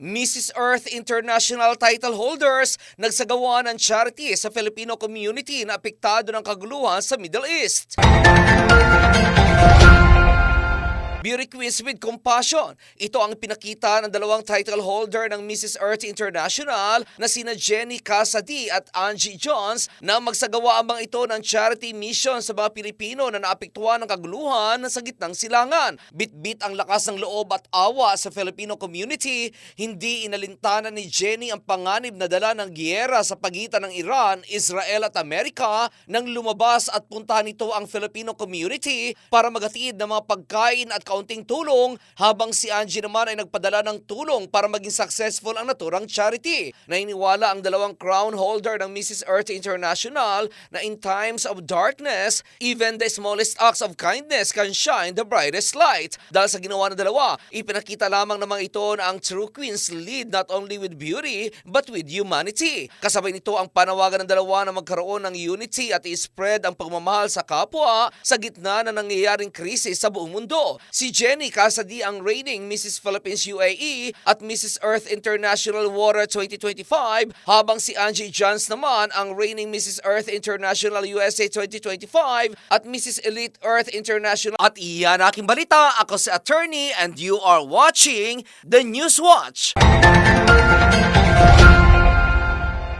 Mrs. Earth International title holders nagsagawa ng charity sa Filipino community na apektado ng kaguluhan sa Middle East. Beauty Quiz with Compassion. Ito ang pinakita ng dalawang title holder ng Mrs. Earth International na sina Jenny Casadi at Angie Jones na magsagawa amang ito ng charity mission sa mga Pilipino na naapektuhan ng kaguluhan sa gitnang silangan. Bit-bit ang lakas ng loob at awa sa Filipino community, hindi inalintana ni Jenny ang panganib na dala ng giyera sa pagitan ng Iran, Israel at Amerika nang lumabas at puntahan nito ang Filipino community para maghatid ng mga pagkain at kaunting tulong, habang si Angie naman ay nagpadala ng tulong para maging successful ang naturang charity. Nainiwala ang dalawang crown holder ng Mrs. Earth International na in times of darkness, even the smallest acts of kindness can shine the brightest light. Dahil sa ginawa ng dalawa, ipinakita lamang naman ito na ang true queens lead not only with beauty but with humanity. Kasabay nito ang panawagan ng dalawa na magkaroon ng unity at i-spread ang pagmamahal sa kapwa sa gitna na nangyayaring krisis sa buong mundo. Si Jenny Casadi ang reigning Mrs. Philippines UAE at Mrs. Earth International Water 2025, habang si Angie Jones naman ang reigning Mrs. Earth International USA 2025 at Mrs. Elite Earth International. At iyan aking balita, ako si Attorney and you are watching The News Watch.